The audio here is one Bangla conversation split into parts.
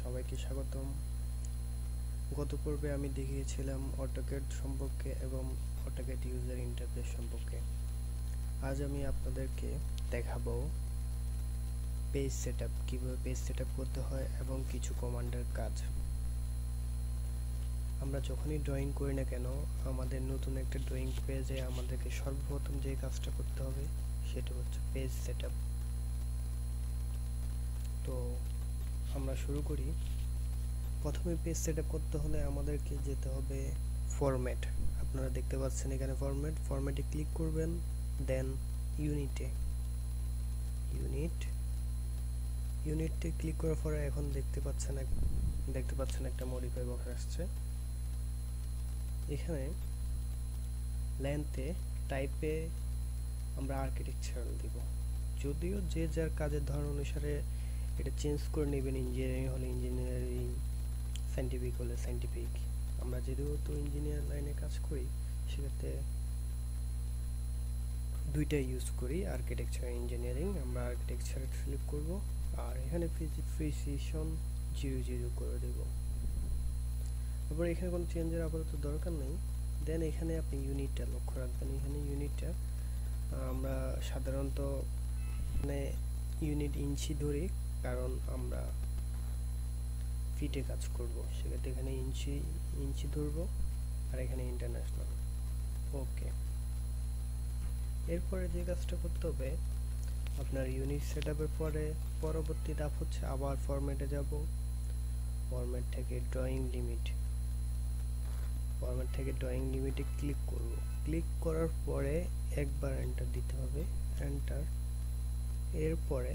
সবাইকে স্বাগতম। গত পর্বে আমি দেখিয়েছিলাম অটোক্যাড সম্পর্কে এবং অটোক্যাড ইউজার ইন্টারফেস সম্পর্কে। আজ আমি আপনাদেরকে দেখাবো পেজ সেটআপ, কিভাবে পেজ সেটআপ করতে হয় এবং কিছু কমান্ডের কাজ। আমরা যখনই ড্রয়িং করি না কেন, আমাদের নতুন একটা ড্রয়িং পেজে আমাদেরকে সর্বপ্রথম যে কাজটা করতে হবে সেটা হচ্ছে পেজ সেটআপ। তো আমরা শুরু করি। প্রথমে পেজ সেটআপ করতে হলে আমাদেরকে যেতে হবে ফরম্যাট। আপনারা দেখতে পাচ্ছেন এখানে ফরম্যাটে ক্লিক করবেন, দেন ইউনিটে ক্লিক করার পরে এখন দেখতে পাচ্ছেন একটা মডিফাই বক্স আসছে। এখানে লেন্থে টাইপে আমরা আর্কিটেকচারাল দিব, যদিও যে যার কাজের ধরন অনুসারে এটা চেঞ্জ করে নেবেন। ইঞ্জিনিয়ারিং হলে ইঞ্জিনিয়ারিং, সায়েন্টিফিক হলে সায়েন্টিফিক। আমরা যেহেতু ইঞ্জিনিয়ার লাইনে কাজ করি সেক্ষেত্রে দুইটাই ইউজ করি, আর্কিটেকচার ইঞ্জিনিয়ারিং। আমরা আর্কিটেকচার সিলেক্ট করব আর এখানে প্রিসিশন 00 করে দেব। তারপর এখানে কোনো চেঞ্জের আপাতত দরকার নেই। দেন এখানে আপনি ইউনিটটা লক্ষ্য রাখবেন। এখানে ইউনিটটা আমরা সাধারণত মানে ইউনিট ইঞ্চি ধরি, কারণ আমরা ফিটে কাজ করব, সেক্ষেত্রে এখানে ইঞ্চি ধরবো আর এখানে ইন্টারন্যাশনাল। ওকে, এরপরে যে কাজটা করতে হবে, আপনার ইউনিট সেটআপের পরে পরবর্তী ধাপ হচ্ছে আবার ফরম্যাটে যাব। ফরম্যাট থেকে ড্রয়িং লিমিটে ক্লিক করব। ক্লিক করার পরে একবার এন্টার দিতে হবে, এন্টার। এরপরে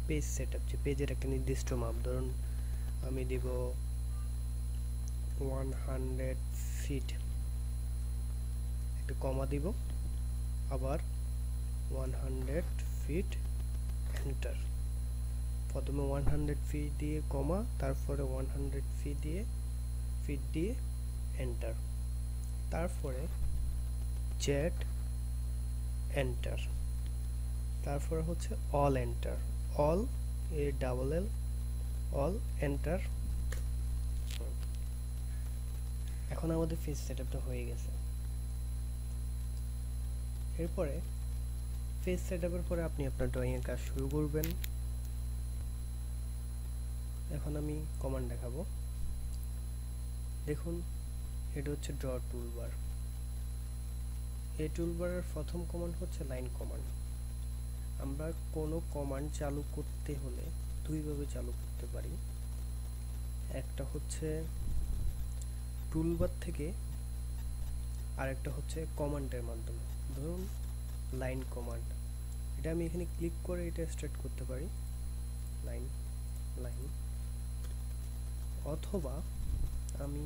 পেজ সেটআপ, যে পেজের একটা নির্দিষ্ট মাপ, ধরুন আমি দিব 100 ফিট, একটা কমা দিব, আবার 100 ফিট, এন্টার। প্রথমে 100 ফিট দিয়ে কমা, তারপরে 100 ফিট দিয়ে এন্টার, তারপরে জেড এন্টার, তারপরে হচ্ছে all enter, all all enter. এখন আমাদের পেজ সেটআপটা হয়ে গেছে। এরপরে পেজ সেটআপের পরে আপনি আপনার ড্রয়িং এর কাজ শুরু করবেন। এখন আমি কমান্ড দেখাবো। দেখুন, এটা হচ্ছে ড্র টুলবার। এই টুলবারের প্রথম কমান্ড হচ্ছে লাইন কমান্ড। আমরা কোনো কমান্ড চালু করতে হলে দুইভাবে চালু করতে পারি। একটা হচ্ছে টুলবার থেকে, আর একটা হচ্ছে কমান্ডের মাধ্যমে। ধরুন লাইন কমান্ড, এটা আমি এখানে ক্লিক করে এটা স্টার্ট করতে পারি, লাইন। অথবা আমি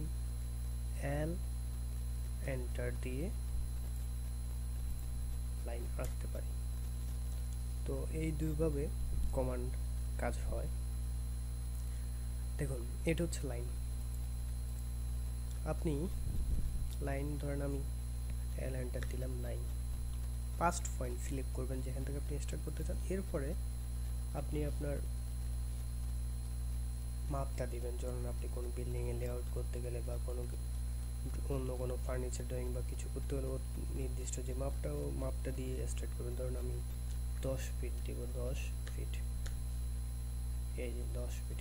এল এন্টার দিয়ে লাইন আঁকতে পারি। তো এই দুইভাবে কমান্ড কাজ হয়। দেখুন, এটা হচ্ছে লাইন। আপনি লাইন ধরেন আমি এল এন্টার দিলাম, লাইন। ফার্স্ট পয়েন্ট সিলেক্ট করবেন যেখান থেকে আপনি স্টার্ট করতে চান। এরপরে আপনি আপনার মাপটা দিবেন। ধরুন আপনি কোনো বিল্ডিংয়ে লেআউট করতে গেলে বা অন্য কোনো ফার্নিচার ড্রয়িং বা কিছু করতে গেলে নির্দিষ্ট যে মাপটা দিয়ে স্টার্ট করবেন। ধরুন আমি 10 ফিট দিব, 10 ফিট, এই যে 10 ফিট।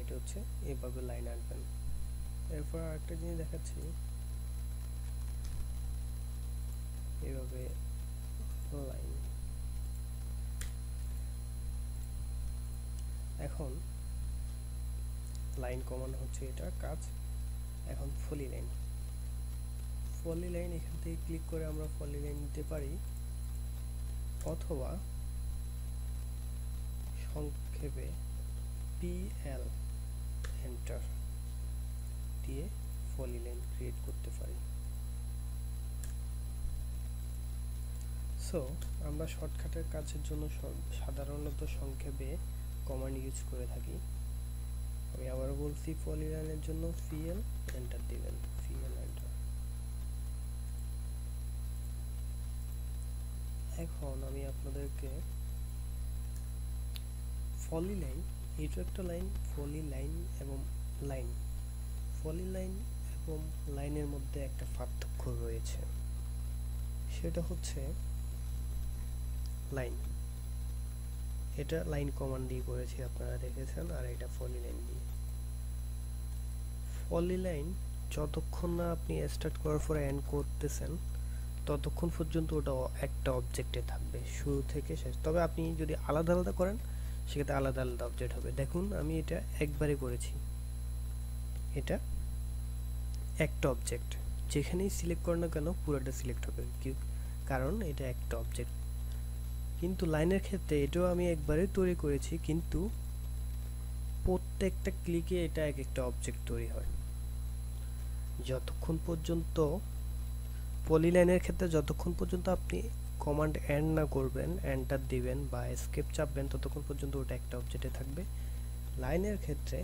এটা হচ্ছে এইভাবে লাইন আঁকবেন। এরপর আরেকটা জিনিস দেখাচ্ছি, এইভাবে লাইন। এখন লাইন কমানো হচ্ছে এটা কাজ। এখন ফলি লাইন, এখান থেকে ক্লিক করে আমরা ফলি লাইন নিতে পারি, অথবা সংক্ষেপে PL এন্টার দিয়ে ফলি লাইন ক্রিয়েট করতে পারি। সো আমরা শর্টকাটের কাজের জন্য সাধারণত সংক্ষেপে কমান্ড ইউজ করে থাকি। আমি আবারও বলছি, ফলি লাইনের জন্য PL এন্টার দিবেন, PL এন্টার। এখন আমি আপনাদেরকে ফলি লাইন, এটা একটা লাইন, ফলি লাইন এবং লাইন, ফলি লাইন এবং লাইনের মধ্যে একটা পার্থক্য রয়েছে, সেটা হচ্ছে লাইন, এটা লাইন কমান্ড দিয়ে করেছি আপনারা দেখেছেন, আর এটা ফলি লাইন দিয়ে। ফলি লাইন যতক্ষণ না আপনি স্টার্ট করার পরে এন্ড করতেছেন ততক্ষণ পর্যন্ত ওটা একটা অবজেক্টে থাকবে শুরু থেকে শেষ। তবে আপনি যদি আলাদা আলাদা করেন সেক্ষেত্রে আলাদা আলাদা অবজেক্ট হবে। দেখুন আমি এটা একবারে করেছি, এটা একটা অবজেক্ট, যেখানেই সিলেক্ট করেন না কেন পুরোটা সিলেক্ট হবে, কারণ এটা একটা অবজেক্ট। কিন্তু লাইনের ক্ষেত্রে এটাও আমি একবারে তৈরি করেছি, কিন্তু প্রত্যেকটা ক্লিকে এটা এক একটা অবজেক্ট তৈরি হয়। যতক্ষণ পর্যন্ত পলিলাইনের ক্ষেত্রে যতক্ষণ পর্যন্ত আপনি কমান্ড এন্ড না করবেন, এন্টার দিবেন বা এসকেপ চাপবেন, ততক্ষণ পর্যন্ত ওটা একটা অবজেক্টে থাকবে। লাইনের ক্ষেত্রে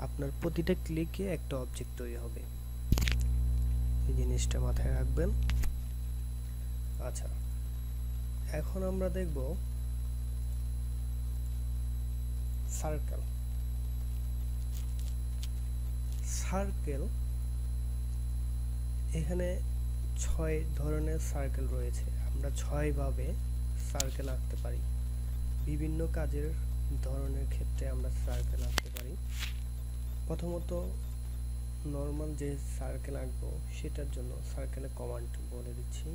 আপনার প্রতিটা ক্লিকে একটা অবজেক্ট তৈরি হবে, এই জিনিসটা মাথায় রাখবেন। আচ্ছা, এখন আমরা দেখব সার্কেল। সার্কেল, এখানে 6 ধরনের সার্কেল রয়েছে, আমরা 6 ভাবে সার্কেল আঁকতে পারি। বিভিন্ন কাজের ধরনের ক্ষেত্রে আমরা সার্কেল আঁকতে পারি। প্রথমত নর্মাল যে সার্কেল আঁকবো সেটার জন্য সার্কেলের কমান্ড বলে দিচ্ছি।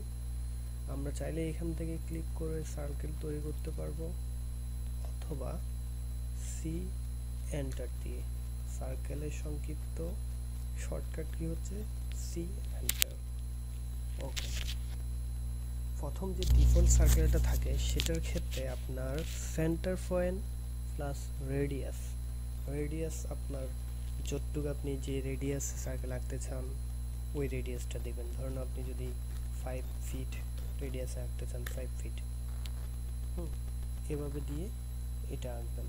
আমরা চাইলে এখান থেকে ক্লিক করে সার্কেল তৈরি করতে পারবো, অথবা সি এন্টার দিয়ে। সার্কেলের সংক্ষিপ্ত শর্টকাট কি হচ্ছে সি এন্টার। ওকে, প্রথম যে ডিফল্ট সার্কেলটা থাকে সেটার ক্ষেত্রে আপনার centre point plus radius, radius আপনার যতটুকু আপনি যে রেডিয়াস সার্কেল আঁকতে চান ওই রেডিয়াসটা দেবেন। ধরুন আপনি যদি 5 ফিট রেডিয়াসে আঁকতে চান 5 ফিট, এভাবে দিয়ে এটা আঁকবেন।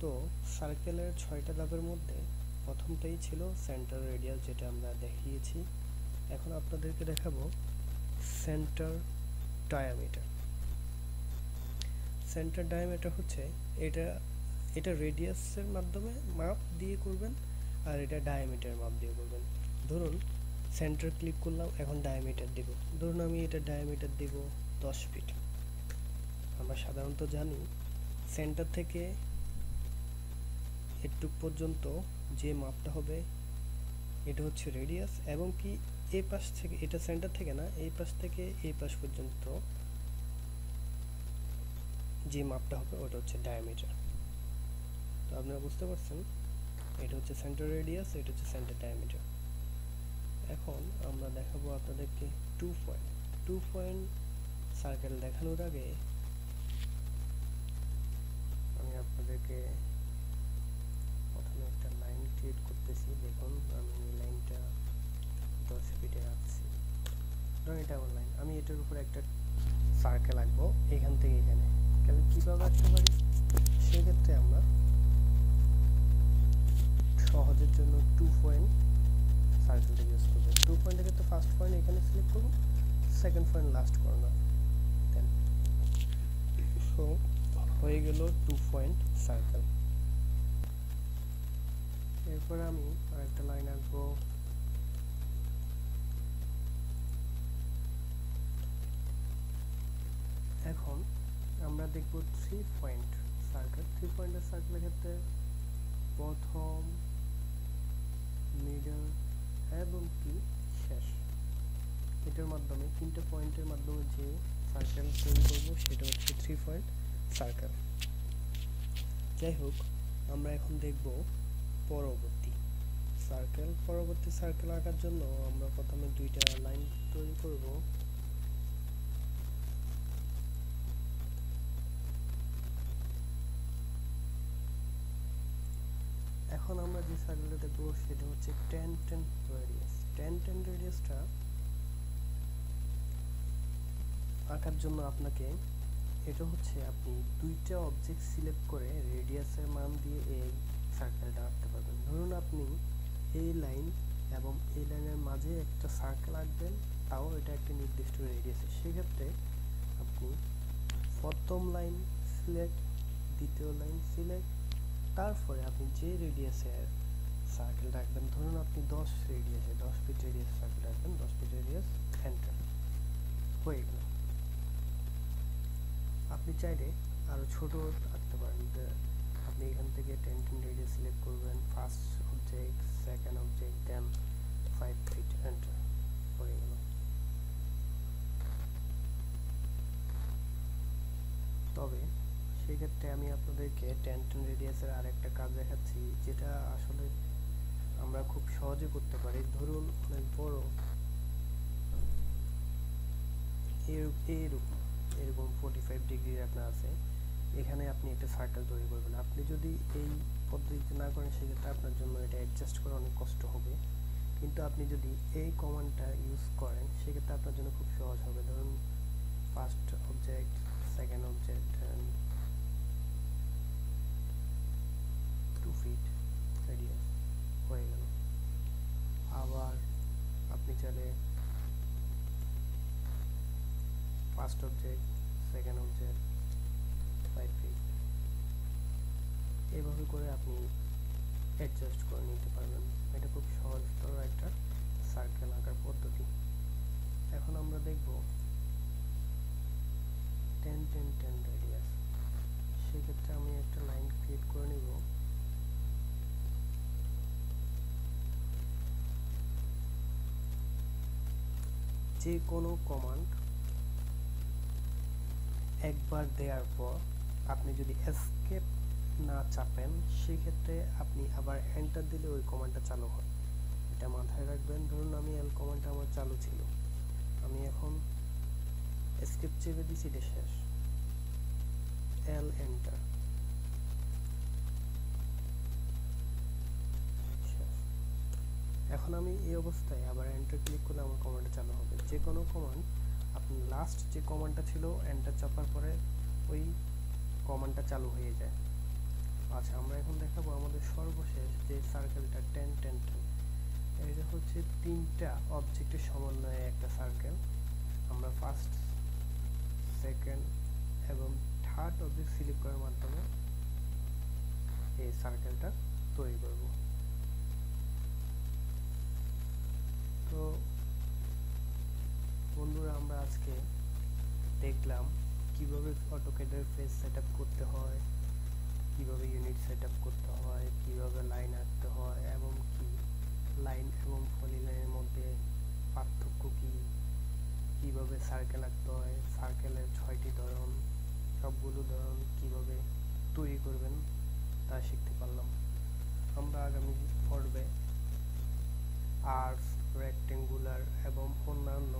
তো সার্কেলের 6টা ধাপের মধ্যে প্রথমটাই ছিল সেন্টার রেডিয়াস, যেটা আমরা দেখিয়েছি। এখন আপনাদেরকে দেখাবো সেন্টার ডায়ামিটার। সেন্টার ডায়ামিটার হচ্ছে এটা রেডিয়াসের মাধ্যমে মাপ দিয়ে করবেন, আর এটা ডায়ামিটার মাপ দিয়ে করবেন। ধরুন সেন্টার ক্লিক করলাম, এখন ডায়ামিটার দেব। ধরুন আমি এটা ডায়ামিটার দেব 10 ফিট। আমরা সাধারণত জানি সেন্টার থেকে এটুক পর্যন্ত যে মাপটা হবে এটা হচ্ছে রেডিয়াস, এবং কি এই পাশ থেকে, এটা সেন্টার থেকে না, এই পাশ থেকে এই পাশ পর্যন্ত যে মাপটা হবে ওটা হচ্ছে ডায়ামিটার। তো আপনারা বুঝতে পারছেন, এটা হচ্ছে সেন্টার রেডিয়াস, এটা হচ্ছে সেন্টার ডায়ামিটার। এখন আমরা দেখাবো আপনাদেরকে 2 পয়েন্ট সার্কেল দেখানোর আগে আমি আপনাদেরকে প্রথমে একটা লাইন ক্রিয়েট করতেছি। দেখুন আমি এই লাইনটা 10 ফিটে রাখছি, ধরুন এটা আমার লাইন। আমি এটার উপর একটা সার্কেল আঁকবো এখান থেকে এখানে। আমি কীভাবে আঁকতে পারি, সেক্ষেত্রে আমরা সহজের জন্য 2 পয়েন্ট সার্কেলটা ইউজ করবো। 2 পয়েন্টের ক্ষেত্রে ফার্স্ট পয়েন্ট এখানে সিলেক্ট করবো, সেকেন্ড পয়েন্ট লাস্ট কর্নার, দেন সো হয়ে গেল 2 পয়েন্ট সার্কেল। এরপরে আমি আরেকটা লাইন আঁকবো, এখন আমরা দেখব 3 পয়েন্ট সার্কেল। 3 পয়েন্টের সার্কেলের ক্ষেত্রে প্রথম, মিডল এবং কি শেষ, এটার মাধ্যমে 3টে পয়েন্টের মাধ্যমে যে সার্কেল তৈরি করবো সেটা হচ্ছে 3 পয়েন্ট সার্কেল। যাই হোক, আমরা এখন দেখব পরবর্তী সার্কেল। পরবর্তী সার্কেল আঁকার জন্য আমরা প্রথমে 2টা লাইন তৈরি করব। এখন আমরা যে সার্কেলটা দেখব সেটা হচ্ছে 10 রেডিয়াস। 10 রেডিয়াসটা আঁকার জন্য আপনাকে, এটা হচ্ছে আপনি 2টা অবজেক্ট সিলেক্ট করে রেডিয়াসের মান দিয়ে এই সার্কেলটা আঁকতে পারবেন। ধরুন আপনি এই লাইন এবং এই লাইনের মাঝে একটা সার্কেল আঁকবেন, তাও এটা একটা নির্দিষ্ট রেডিয়াসে। সেক্ষেত্রে আপনি প্রথম লাইন সিলেক্ট, দ্বিতীয় লাইন সিলেক্ট, তারপরে আপনি যে রেডিয়াসের সার্কেল রাখবেন, ধরুন আপনি 10 রেডিয়াসে 10 ফিট রেডিয়াস সার্কেল রাখবেন, 10 ফিট রেডিয়াস, এন্টার হয়ে গেল। আপনি চাইলে আরও ছোট রাখতে পারেন। আপনি এখান থেকে 10 রেডিয়াস সিলেক্ট করবেন, ফার্স্ট অবজেক্ট, সেকেন্ড অবজেক্ট, দেন 5 ফিট, এন্টার হয়ে গেল। তবে সেক্ষেত্রে আমি আপনাদেরকে 10 রেডিয়াসের আরেকটা কাজ দেখাচ্ছি, যেটা আসলে আমরা খুব সহজে করতে পারি। ধরুন অনেক বড় এরকম 45 ডিগ্রি আপনার আছে, এখানে আপনি একটা সার্কেল তৈরি করবেন। আপনি যদি এই পদ্ধতিতে না করেন সেক্ষেত্রে আপনার জন্য এটা অ্যাডজাস্ট করা অনেক কষ্ট হবে, কিন্তু আপনি যদি এই কমান্ডটা ইউজ করেন সেক্ষেত্রে আপনার জন্য খুব সহজ হবে। ধরুন first object, second object, 2 feet radius হয়ে গেল। আবার আপনি চাইলে first object, second object, 5 feet, এভাবে করে আপনি অ্যাডজাস্ট করে নিতে পারবেন। এটা খুব সহজতর একটা সার্কেল আঁকার পদ্ধতি। এখন আমরা দেখব 10 রেডিয়াস। সেক্ষেত্রে আমি একটা লাইন ক্রিয়েট করে নিব। যে কোনো কমান্ড একবার দেওয়ার পর আপনি যদি এসকেপ না চাপেন সেক্ষেত্রে আপনি আবার এন্টার দিলে ওই কমান্ডটা চালু হয়, এটা মাথায় রাখবেন। ধরুন আমি এল কমান্ডটা আমার চালু ছিল, আমি এখন এসকেপ চেপে দিছি, এটা শেষ, এল এন্টার, শেষ। এখন আমি এই অবস্থায় আবার এন্টার ক্লিক করলে আমার কমান্ডটা চালু হবে। যে কোনো কমান্ড আপনি লাস্ট যে কমান্ডটা ছিল এন্টার চাপার পরে ওই কমান্ডটা চালু হয়ে যায়। আচ্ছা, আমরা এখন দেখাবো আমাদের সর্বশেষ যে সার্কেলটা 10 এটা হচ্ছে 3টা অবজেক্টের সমন্বয়ে একটা সার্কেল। আমরা ফার্স্ট, সেকেন্ড এবং থার্ড অবজেক্ট সিলেক্ট করার মাধ্যমে এই সার্কেলটা তৈরি করব। তো বন্ধুরা, আমরা আজকে দেখলাম কিভাবে অটোক্যাডের ফেস সেটআপ করতে হয়, কিভাবে ইউনিট সেটআপ করতে হয়, কিভাবে লাইন আঁকতে হয়, এবং কি লাইন এবং পলিলাইনের মধ্যে পার্থক্য কি, কিভাবে সার্কেল আঁকতে হয়, সার্কেলের 6টি ধরন, সবগুলো ধরন কিভাবে তৈরি করবেন তা শিখতে পারলাম। আমরা আগামী পর্বে আর্কস, রেক্টেঙ্গুলার এবং অন্যান্য